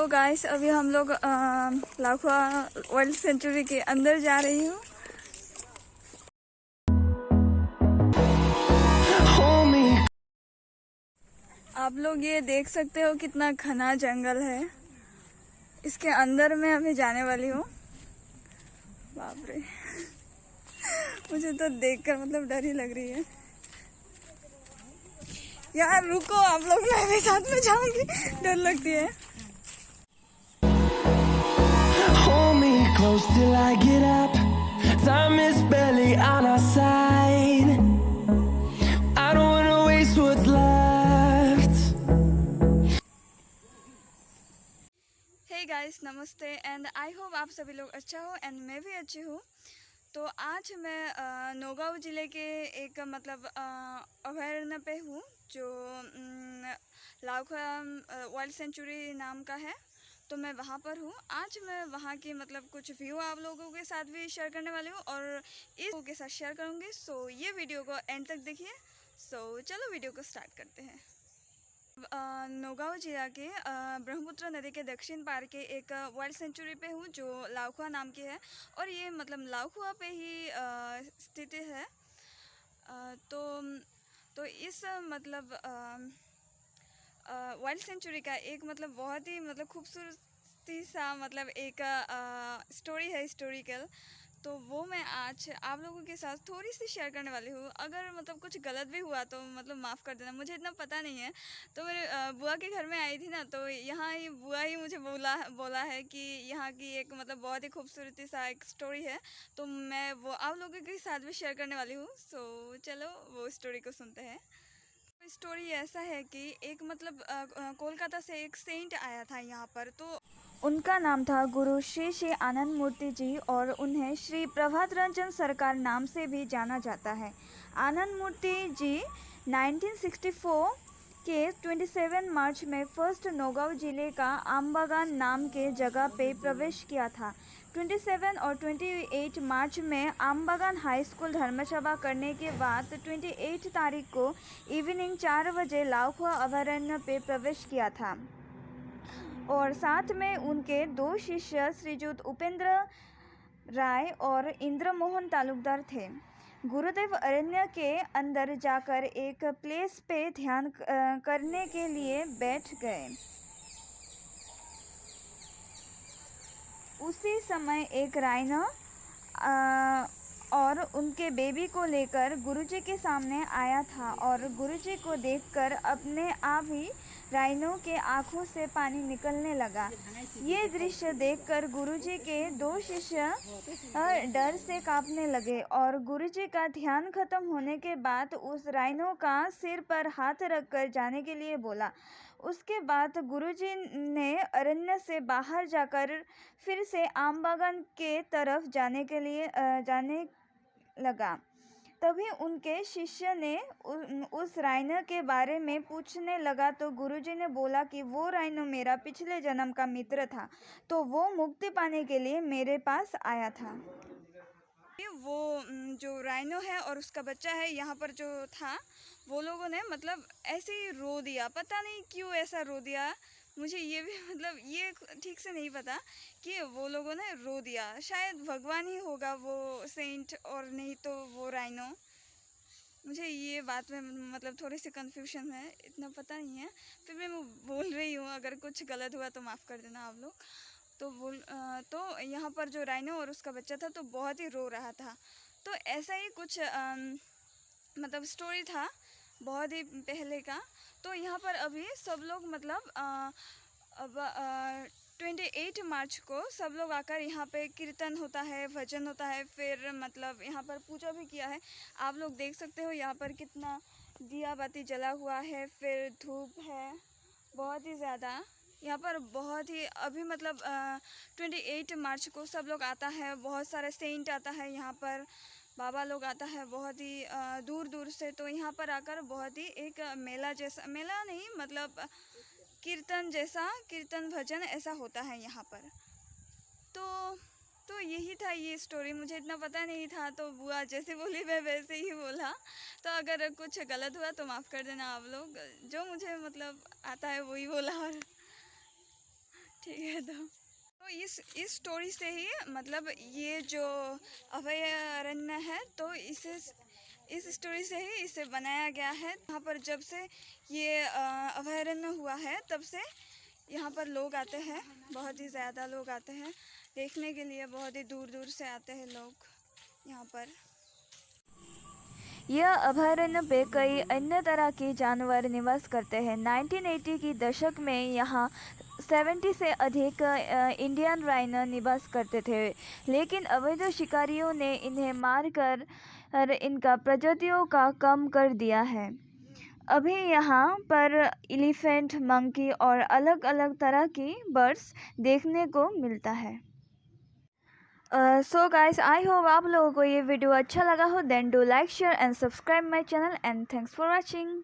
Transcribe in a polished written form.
तो गाइस अभी हम लोग लाखवा वर्ल्ड सेंचुरी के अंदर जा रही हूँ। आप लोग ये देख सकते हो कितना घना जंगल है। इसके अंदर मैं अभी जाने वाली हूँ। बाप रे मुझे तो देखकर मतलब डर ही लग रही है। यार रुको, आप लोग, मैं भी साथ में जाऊंगी, डर लगती है। Hold me close till I get up. Time is barely on our side. I don't wanna waste what's left. Hey guys, नमस्ते एंड आई होप आप सभी लोग अच्छा हो एंड मैं भी अच्छी हूँ। तो आज मैं नौगांव ज़िले के एक मतलब अभयारण्य पे हूँ जो लाखवा वाइल्ड सेंचुरी नाम का है। तो मैं वहाँ पर हूँ। आज मैं वहाँ की मतलब कुछ व्यू आप लोगों के साथ भी शेयर करने वाली हूँ और इस लोगों के साथ शेयर करूँगी। सो ये वीडियो को एंड तक देखिए। सो चलो वीडियो को स्टार्ट करते हैं। नौगांव जिला के ब्रह्मपुत्र नदी के दक्षिण पार के एक वाइल्ड सेंचुरी पे हूँ जो लाखवा नाम की है और ये मतलब लाखवा पे ही स्थित है। तो इस मतलब वाइल्ड सेंचुरी का एक मतलब बहुत ही मतलब खूबसूरती सा मतलब एक स्टोरी है, हिस्टोरिकल। तो वो मैं आज आप लोगों के साथ थोड़ी सी शेयर करने वाली हूँ। अगर मतलब कुछ गलत भी हुआ तो मतलब माफ़ कर देना, मुझे इतना पता नहीं है। तो मेरे बुआ के घर में आई थी ना, तो यहाँ ही बुआ ही मुझे बोला है कि यहाँ की एक मतलब बहुत ही खूबसूरती सा एक स्टोरी है। तो मैं वो आप लोगों के साथ भी शेयर करने वाली हूँ। सो चलो वो स्टोरी को सुनते हैं। स्टोरी ऐसा है कि एक मतलब कोलकाता से एक सेंट आया था यहाँ पर। तो उनका नाम था गुरु श्री श्री आनंद मूर्ति जी और उन्हें श्री प्रभात रंजन सरकार नाम से भी जाना जाता है। आनंद मूर्ति जी 1964 के 27 मार्च में फर्स्ट नौगांव जिले का आमबागान नाम के जगह पे प्रवेश किया था। 27 और 28 मार्च में आमबागान हाई स्कूल धर्मसभा करने के बाद 28 तारीख को इवनिंग 4 बजे लाखवा अभयारण्य पे प्रवेश किया था और साथ में उनके दो शिष्य श्रीजुत उपेंद्र राय और इंद्र मोहन तालुकदार थे। गुरुदेव अरण्य के अंदर जाकर एक प्लेस पे ध्यान करने के लिए बैठ गए। उसी समय एक राइनो और उनके बेबी को लेकर गुरुजी के सामने आया था और गुरुजी को देखकर अपने आप ही राइनो के आंखों से पानी निकलने लगा। ये दृश्य देखकर गुरुजी के दो शिष्य डर से कांपने लगे और गुरुजी का ध्यान खत्म होने के बाद उस राइनो का सिर पर हाथ रखकर जाने के लिए बोला। उसके बाद गुरुजी ने अरण्य से बाहर जाकर फिर से आमबागान के तरफ जाने लगा। तभी उनके शिष्य ने उस राइनो के बारे में पूछने लगा तो गुरुजी ने बोला कि वो राइनो मेरा पिछले जन्म का मित्र था, तो वो मुक्ति पाने के लिए मेरे पास आया था। वो जो राइनो है और उसका बच्चा है यहाँ पर जो था, वो लोगों ने मतलब ऐसे ही रो दिया। पता नहीं क्यों ऐसा रो दिया, मुझे ये भी मतलब ये ठीक से नहीं पता कि वो लोगों ने रो दिया। शायद भगवान ही होगा वो सेंट और नहीं तो वो राइनो। मुझे ये बात में मतलब थोड़ी सी कन्फ्यूजन है, इतना पता नहीं है। फिर भी मैं बोल रही हूँ, अगर कुछ गलत हुआ तो माफ़ कर देना आप लोग। तो यहाँ पर जो राइनो और उसका बच्चा था तो बहुत ही रो रहा था। तो ऐसा ही कुछ मतलब स्टोरी था बहुत ही पहले का। तो यहाँ पर अभी सब लोग मतलब अब 28 मार्च को सब लोग आकर यहाँ पे कीर्तन होता है, भजन होता है, फिर मतलब यहाँ पर पूजा भी किया है। आप लोग देख सकते हो यहाँ पर कितना दिया बाती जला हुआ है, फिर धूप है बहुत ही ज़्यादा। यहाँ पर बहुत ही अभी मतलब 28 मार्च को सब लोग आता है, बहुत सारे सेंट आता है यहाँ पर, बाबा लोग आता है बहुत ही दूर दूर से। तो यहाँ पर आकर बहुत ही एक मेला जैसा, मेला नहीं मतलब कीर्तन जैसा, कीर्तन भजन ऐसा होता है यहाँ पर। तो यही था ये स्टोरी, मुझे इतना पता नहीं था। तो बुआ जैसे बोली मैं वैसे ही बोला। तो अगर कुछ गलत हुआ तो माफ़ कर देना आप लोग। जो मुझे मतलब आता है वही बोला। और ठीक है। तो इस स्टोरी से ही मतलब ये जो अभयारण्य है तो इस स्टोरी से ही इसे बनाया गया है। यहाँ पर जब से ये अभयारण्य हुआ है तब से यहाँ पर लोग आते हैं, बहुत ही ज़्यादा लोग आते हैं देखने के लिए, बहुत ही दूर दूर से आते हैं लोग यहाँ पर। यह अभयारण्य पे कई अन्य तरह के जानवर निवास करते हैं। 1980 की दशक में यहाँ 70 से अधिक इंडियन राइनो निवास करते थे, लेकिन अवैध शिकारियों ने इन्हें मारकर इनका प्रजातियों का कम कर दिया है। अभी यहाँ पर एलिफेंट, मंकी और अलग अलग तरह की बर्ड्स देखने को मिलता है। सो गाइस, आई होप आप लोगों को ये वीडियो अच्छा लगा हो। Then do like, share and subscribe my channel and thanks for watching.